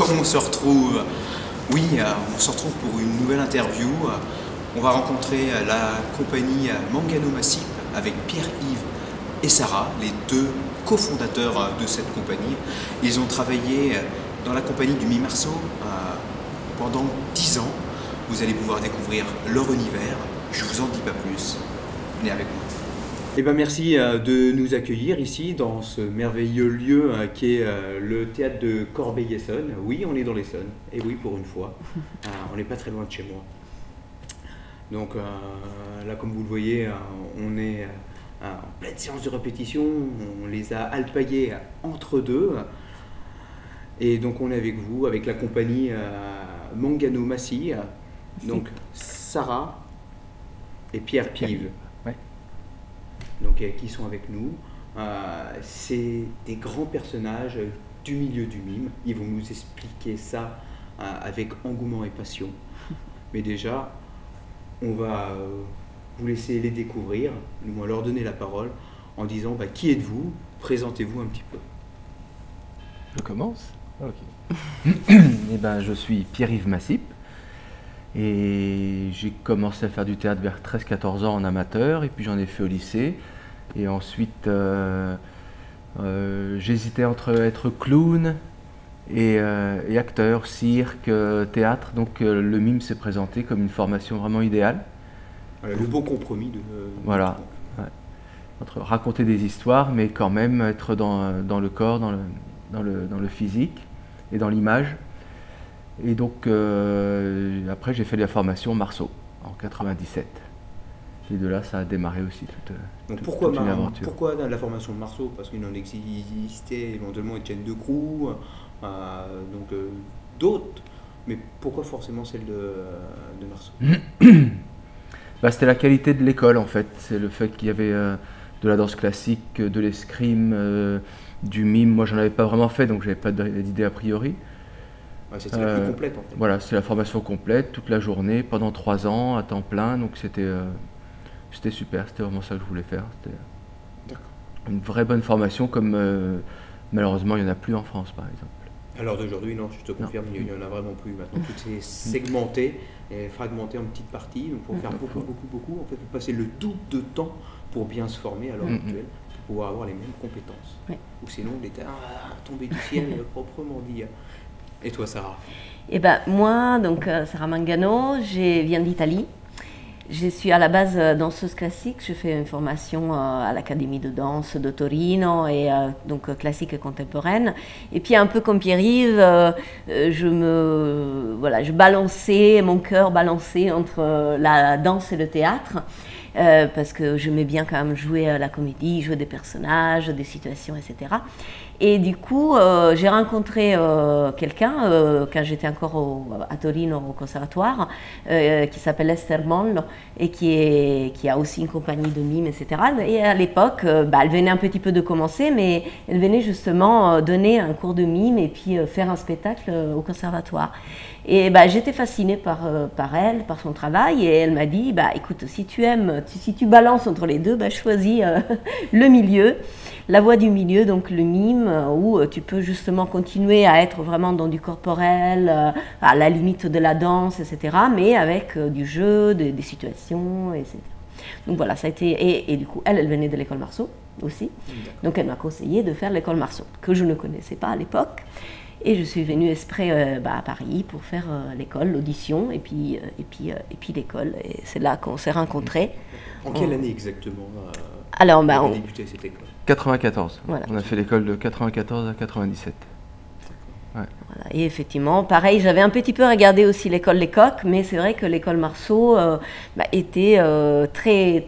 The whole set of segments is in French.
on se retrouve. Oui, on se retrouve pour une nouvelle interview. On va rencontrer la compagnie Mangano Massip avec Pierre-Yves et Sarah, les deux cofondateurs de cette compagnie. Ils ont travaillé dans la compagnie du Mi-Marceau pendant 10 ans. Vous allez pouvoir découvrir leur univers. Je vous en dis pas plus. Venez avec moi. Eh ben merci de nous accueillir ici dans ce merveilleux lieu qui est le théâtre de Corbeil-Essonnes. Oui, on est dans l'Essonne. Et oui, pour une fois. On n'est pas très loin de chez moi. Donc là, comme vous le voyez, on est en pleine séance de répétition. On les a alpagués entre deux. Et donc on est avec vous, avec la compagnie Mangano Massip. Donc Sarah et Pierre-Yves. Donc, qui sont avec nous. C'est des grands personnages du milieu du mime. Ils vont nous expliquer ça avec engouement et passion. Mais déjà, on va vous laisser les découvrir, nous leur donner la parole en disant qui êtes-vous? Présentez-vous un petit peu. Je commence? Ok. Eh ben, je suis Pierre-Yves Massip. Et j'ai commencé à faire du théâtre vers 13-14 ans en amateur, et puis j'en ai fait au lycée. Et ensuite, j'hésitais entre être clown et acteur, cirque, théâtre. Donc le mime s'est présenté comme une formation vraiment idéale. Le bon compromis de... Voilà. Ouais. Entre raconter des histoires, mais quand même être dans le corps, dans le physique et dans l'image. Et donc, après, j'ai fait la formation Marceau en 97. Et de là, ça a démarré aussi toute une aventure. Pourquoi la formation de Marceau? Parce qu'il en existait éventuellement Etienne Decroux, d'autres. Mais pourquoi forcément celle de Marceau? C'était la qualité de l'école, en fait. C'est le fait qu'il y avait de la danse classique, de l'escrime, du mime. Moi, j'en avais pas vraiment fait, donc j'avais pas d'idée a priori. Ouais, c'était la plus complète en fait. Voilà, c'est la formation complète, toute la journée, pendant 3 ans, à temps plein, donc c'était super, c'était vraiment ça que je voulais faire. C'était une vraie bonne formation comme malheureusement il n'y en a plus en France par exemple. Alors d'aujourd'hui, non, je te confirme, il n'y en a vraiment plus. Maintenant, tout est segmenté et fragmenté en petites parties. Donc, pour faire beaucoup, en fait, vous passez le double de temps pour bien se former à l'heure actuelle, pour pouvoir avoir les mêmes compétences. Ouais. Ou sinon, l'État tombé du ciel, proprement dit. Et toi, Sarah? Eh ben, moi, donc Sarah Mangano, je viens d'Italie. Je suis à la base danseuse classique. Je fais une formation à l'Académie de danse de Torino et donc classique et contemporaine. Et puis un peu comme Pierre-Yves, je balançais, mon cœur balançait entre la danse et le théâtre. Parce que j'aimais bien quand même jouer la comédie, jouer des personnages, des situations, etc. Et du coup, j'ai rencontré quelqu'un quand j'étais encore à Torino au conservatoire, qui s'appelle Esther Mollo et qui a aussi une compagnie de mime, etc. Et à l'époque, elle venait un petit peu de commencer, mais elle venait justement donner un cours de mime et puis faire un spectacle au conservatoire. Et j'étais fascinée par elle, par son travail, et elle m'a dit, écoute, si tu balances entre les deux, choisis le milieu, la voie du milieu, donc le mime, où tu peux justement continuer à être vraiment dans du corporel, à la limite de la danse, etc., mais avec du jeu, des situations, etc. Donc voilà, ça a été... Et du coup, elle venait de l'école Marceau aussi, donc elle m'a conseillé de faire l'école Marceau, que je ne connaissais pas à l'époque. Et je suis venue exprès à Paris pour faire l'école, l'audition, et puis l'école. Et c'est là qu'on s'est rencontrés. En quelle année exactement alors, on a débuté cette école? 94. Voilà. On a fait l'école de 94 à 97. Ouais. Voilà. Et effectivement, pareil, j'avais un petit peu regardé aussi l'école Les Coqs, mais c'est vrai que l'école Marceau était très,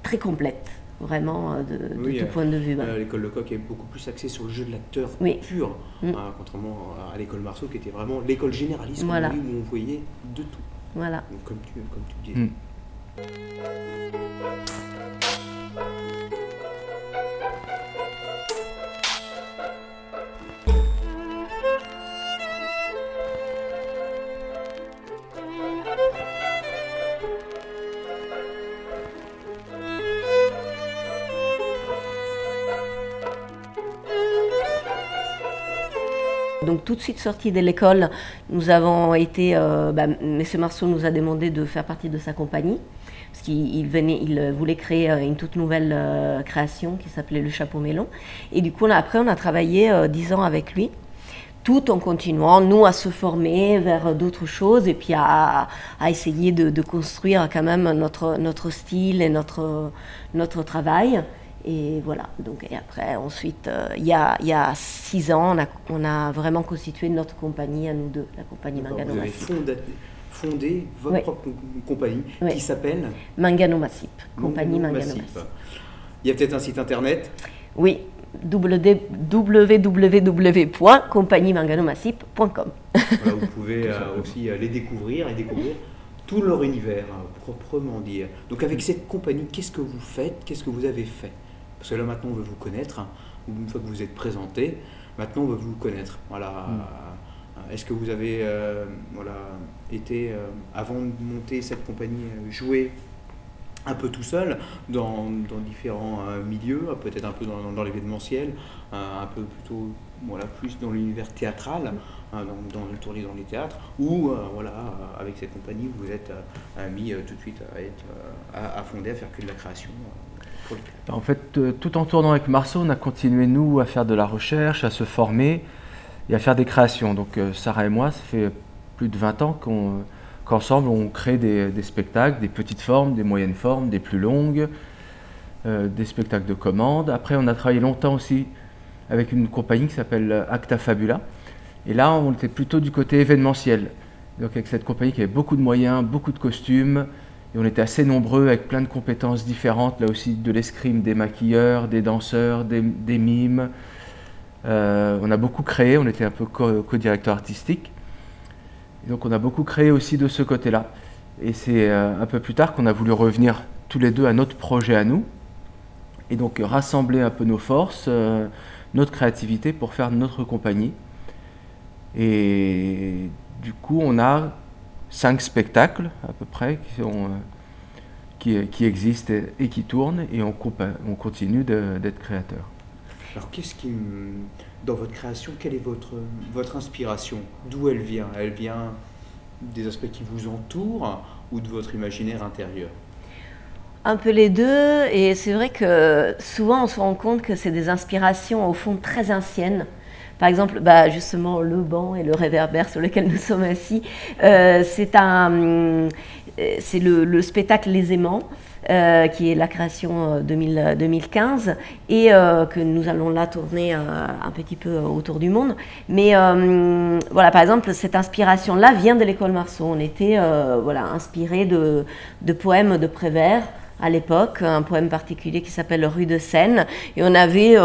très complète. Vraiment, de tout point de vue. L'école Lecoq est beaucoup plus axée sur le jeu de l'acteur pur, contrairement à l'école Marceau qui était vraiment l'école généraliste, où on voyait de tout. Voilà. Donc, comme tu disais. Donc tout de suite sorti de l'école, nous avons été, M. Marceau nous a demandé de faire partie de sa compagnie, parce qu'il voulait créer une toute nouvelle création qui s'appelait le Chapeau Melon. Et du coup, après, on a travaillé 10 ans avec lui, tout en continuant, nous, à se former vers d'autres choses et puis à essayer de construire quand même notre style et notre travail. Et voilà, donc, et après, ensuite, il y a 6 ans, on a vraiment constitué notre compagnie à nous deux, la compagnie Mangano Massip. Vous avez fondé votre propre compagnie qui s'appelle Mangano Massip, compagnie Mangano Massip. Il y a peut-être un site internet? Oui, www.compagniemanganomassip.com. Voilà, vous pouvez aussi les découvrir et découvrir tout leur univers, proprement dire. Donc avec cette compagnie, qu'est-ce que vous faites? Qu'est-ce que vous avez fait? Parce que là maintenant on veut vous connaître, une fois que vous êtes présenté, maintenant on veut vous connaître. Voilà. Est-ce que vous avez été, avant de monter cette compagnie, joué un peu tout seul dans différents milieux, peut-être un peu dans l'événementiel, un peu plutôt plus dans l'univers théâtral, dans le tourner dans les théâtres, ou avec cette compagnie vous êtes mis tout de suite à fonder, à faire que de la création pour le théâtre? En fait, tout en tournant avec Marceau, on a continué nous à faire de la recherche, à se former et à faire des créations. Donc Sarah et moi, ça fait plus de 20 ans qu'ensemble on crée des spectacles, des petites formes, des moyennes formes, des plus longues, des spectacles de commande. Après, on a travaillé longtemps aussi avec une compagnie qui s'appelle Acta Fabula. Et là, on était plutôt du côté événementiel. Donc avec cette compagnie qui avait beaucoup de moyens, beaucoup de costumes, et on était assez nombreux avec plein de compétences différentes, là aussi de l'escrime, des maquilleurs, des danseurs, des mimes. On a beaucoup créé, on était un peu co-directeur artistique. Et donc on a beaucoup créé aussi de ce côté-là. Et c'est un peu plus tard qu'on a voulu revenir tous les deux à notre projet à nous, et donc rassembler un peu nos forces, notre créativité pour faire notre compagnie. Et du coup on a 5 spectacles à peu près qui existent et qui tournent, et on continue d'être créateurs. Alors dans votre création, quelle est votre inspiration? D'où elle vient? Elle vient des aspects qui vous entourent ou de votre imaginaire intérieur? Un peu les deux, et c'est vrai que souvent on se rend compte que c'est des inspirations au fond très anciennes. Par exemple, justement, le banc et le réverbère sur lequel nous sommes assis, c'est le spectacle Les Aimants, qui est la création 2015, et que nous allons là tourner un petit peu autour du monde. Mais par exemple, cette inspiration-là vient de l'école Marceau. On était inspiré de poèmes de Prévert à l'époque, un poème particulier qui s'appelle Rue de Seine, et on avait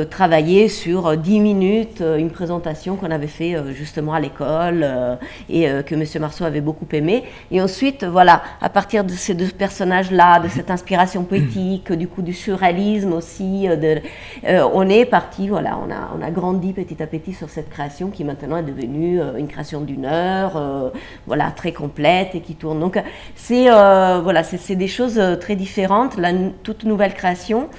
travaillé sur 10 minutes une présentation qu'on avait fait justement à l'école et que M. Marceau avait beaucoup aimé. Et ensuite, à partir de ces 2 personnages-là, de cette inspiration poétique, du coup du surréalisme aussi, on est parti, on a grandi petit à petit sur cette création qui maintenant est devenue une création d'1 heure, très complète et qui tourne. Donc c'est des choses très différentes. La toute nouvelle création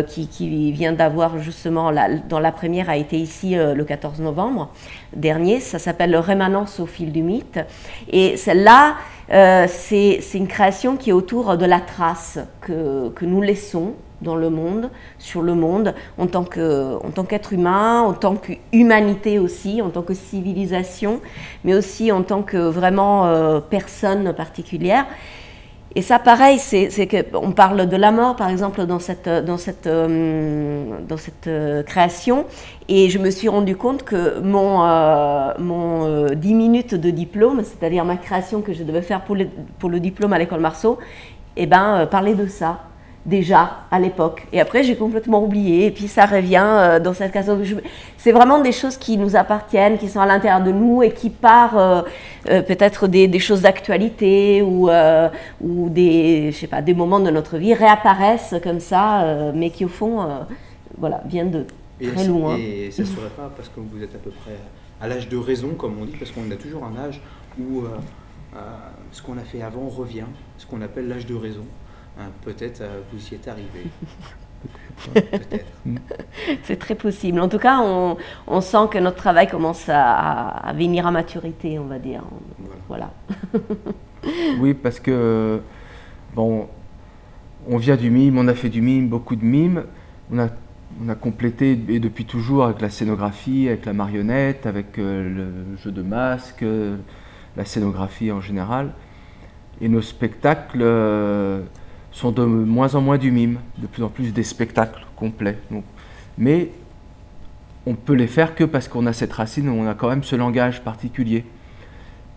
qui vient d'avoir justement, dans la première a été ici le 14 novembre dernier, ça s'appelle Rémanence au fil du mythe, et celle-là c'est une création qui est autour de la trace que nous laissons dans le monde, sur le monde, en tant qu'être humain, en tant qu'humanité aussi, en tant que civilisation, mais aussi en tant que vraiment personne particulière. Et ça, pareil, c'est qu'on parle de la mort, par exemple, dans cette création. Et je me suis rendu compte que mon 10 minutes de diplôme, c'est-à-dire ma création que je devais faire pour le diplôme à l'école Marceau, parlait de ça, déjà, à l'époque. Et après, j'ai complètement oublié. Et puis, ça revient dans cette création. C'est vraiment des choses qui nous appartiennent, qui sont à l'intérieur de nous et qui partent peut-être des choses d'actualité ou des moments de notre vie réapparaissent comme ça, mais qui, au fond, viennent de très loin. Et ça ne serait pas parce que vous êtes à peu près à l'âge de raison, comme on dit, parce qu'on a toujours un âge où ce qu'on a fait avant revient, ce qu'on appelle l'âge de raison. Peut-être vous y êtes arrivé. Peut-être. C'est très possible. En tout cas, on sent que notre travail commence à venir à maturité, on va dire. Voilà. Oui, parce que, bon, on vient du mime, on a fait du mime, beaucoup de mimes. On a complété, et depuis toujours, avec la scénographie, avec la marionnette, avec le jeu de masques, la scénographie en général. Et nos spectacles sont de moins en moins du mime, de plus en plus des spectacles complets. Donc, mais on peut les faire que parce qu'on a cette racine, on a quand même ce langage particulier.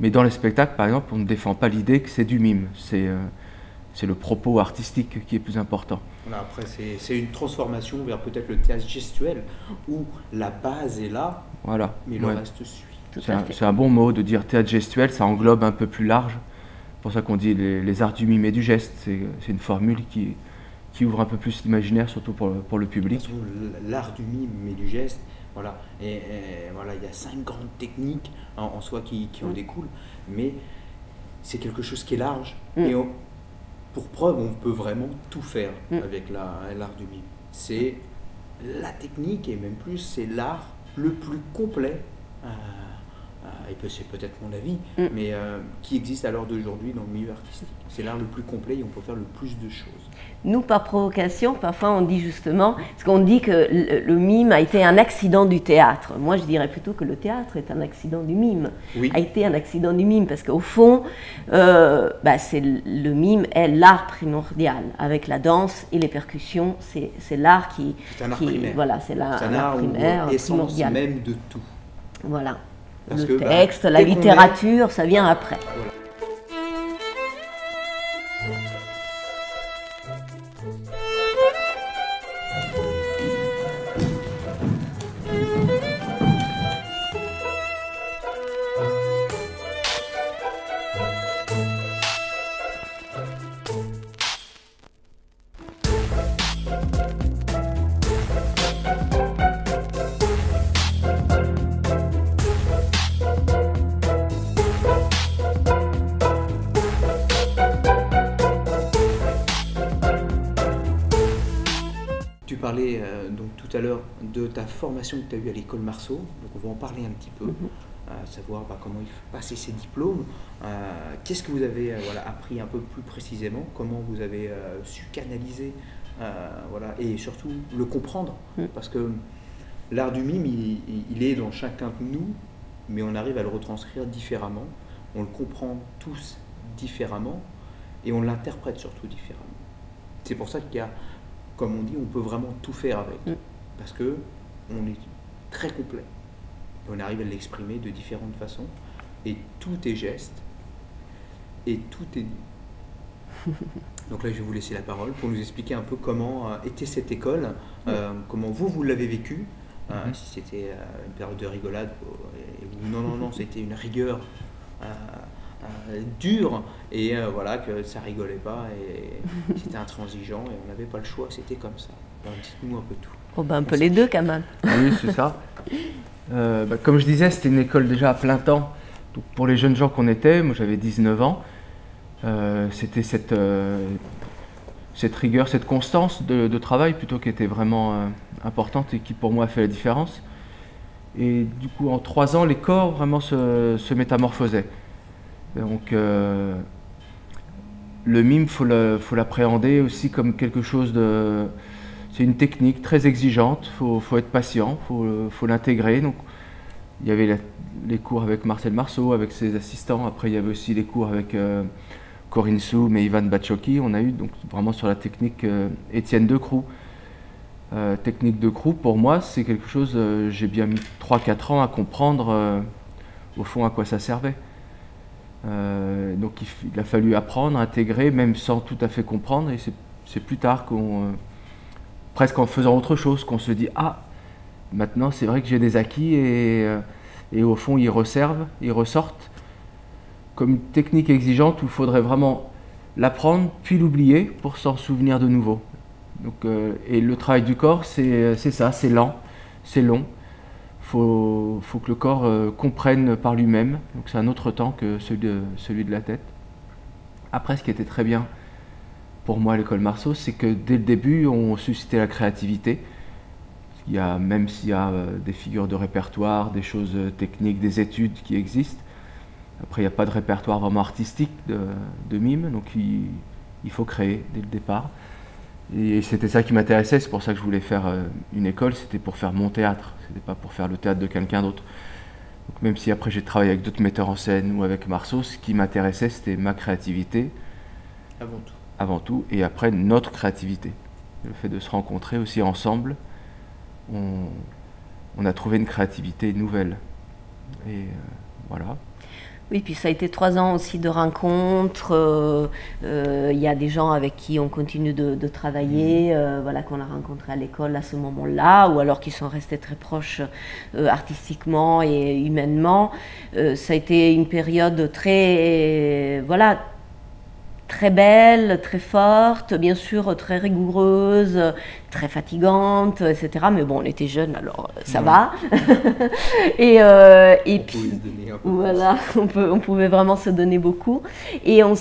Mais dans les spectacles, par exemple, on ne défend pas l'idée que c'est du mime. C'est le propos artistique qui est plus important. Voilà, après, c'est une transformation vers peut-être le théâtre gestuel, où la base est là, voilà. Mais le reste suit. C'est un bon mot de dire théâtre gestuel, ça englobe un peu plus large. C'est pour ça qu'on dit les arts du mime et du geste. C'est une formule qui ouvre un peu plus l'imaginaire, surtout pour le public. De toute façon, l'art du mime et du geste, voilà. Et voilà, il y a 5 grandes techniques en soi qui en découlent, mais c'est quelque chose qui est large. Et pour preuve, on peut vraiment tout faire avec l'art du mime. C'est la technique, et même plus, c'est l'art le plus complet, et c'est peut-être mon avis, mais qui existe à l'heure d'aujourd'hui dans le milieu artistique. C'est l'art le plus complet et on peut faire le plus de choses. Nous, par provocation, parfois on dit justement, parce qu'on dit que le mime a été un accident du théâtre. Moi, je dirais plutôt que le théâtre est un accident du mime. Oui. A été un accident du mime, parce qu'au fond, le mime est l'art primordial. Avec la danse et les percussions, c'est l'art qui... C'est un art primaire. Voilà, c'est un art primaire, essence primordial. même de tout. Voilà. Parce le que, texte, la littérature, ça vient après. Voilà. Tu parlais donc tout à l'heure de ta formation que tu as eue à l'école Marceau, donc on va en parler un petit peu, savoir comment il faut passer ces diplômes. Qu'est-ce que vous avez appris un peu plus précisément, comment vous avez su canaliser et surtout le comprendre, parce que l'art du mime, il est dans chacun de nous, mais on arrive à le retranscrire différemment, on le comprend tous différemment et on l'interprète surtout différemment. C'est pour ça qu'il y a, comme on dit, on peut vraiment tout faire avec, parce que on est très complet. Et on arrive à l'exprimer de différentes façons, et tout est geste, et tout est nu. Donc là, je vais vous laisser la parole pour nous expliquer un peu comment était cette école, comment vous l'avez vécu, si c'était une période de rigolade, ou non, c'était une rigueur dure, et que ça rigolait pas, et c'était intransigeant, et on n'avait pas le choix, c'était comme ça. Dites-nous un peu tout. Oh un peu les deux quand même. Oui, c'est ça. Comme je disais, c'était une école déjà à plein temps. Donc, pour les jeunes gens qu'on était, moi j'avais 19 ans, c'était cette rigueur, cette constance de travail plutôt qui était vraiment importante et qui pour moi a fait la différence. Et du coup, en 3 ans, les corps vraiment se métamorphosaient. Donc, le mime, faut l'appréhender aussi comme quelque chose de... C'est une technique très exigeante, faut être patient, faut l'intégrer. Donc, il y avait les cours avec Marcel Marceau, avec ses assistants. Après, il y avait aussi les cours avec Corinne Soum et Ivan Bacciocchi. On a eu donc vraiment sur la technique Étienne Decroux. Technique Decroux, pour moi, c'est quelque chose, j'ai bien mis 3-4 ans à comprendre au fond à quoi ça servait. Donc il a fallu apprendre, intégrer, même sans tout à fait comprendre, et c'est plus tard presque en faisant autre chose, qu'on se dit « Ah, maintenant c'est vrai que j'ai des acquis » et au fond ils ressortent comme une technique exigeante où il faudrait vraiment l'apprendre, puis l'oublier pour s'en souvenir de nouveau. Donc, et le travail du corps, c'est ça, c'est lent, c'est long. Faut que le corps comprenne par lui-même, donc c'est un autre temps que celui de la tête. Après, ce qui était très bien pour moi à l'école Marceau, c'est que dès le début, on suscitait la créativité. Même s'il y a des figures de répertoire, des choses techniques, des études qui existent, après il n'y a pas de répertoire vraiment artistique de mime, donc il faut créer dès le départ. Et c'était ça qui m'intéressait, c'est pour ça que je voulais faire une école, c'était pour faire mon théâtre, c'était pas pour faire le théâtre de quelqu'un d'autre. Donc même si après j'ai travaillé avec d'autres metteurs en scène ou avec Marceau, ce qui m'intéressait c'était ma créativité. Avant tout. Avant tout, et après notre créativité. Le fait de se rencontrer aussi ensemble, on a trouvé une créativité nouvelle. Et voilà. Oui, puis ça a été 3 ans aussi de rencontres. Il y a des gens avec qui on continue de travailler, voilà, qu'on a rencontrés à l'école à ce moment-là, ou alors qui sont restés très proches artistiquement et humainement. Ça a été une période très, voilà, très belle, très forte, bien sûr très rigoureuse, très fatigante, etc. Mais bon, on était jeunes, alors ça va. Et puis, voilà, on pouvait vraiment se donner beaucoup. Et on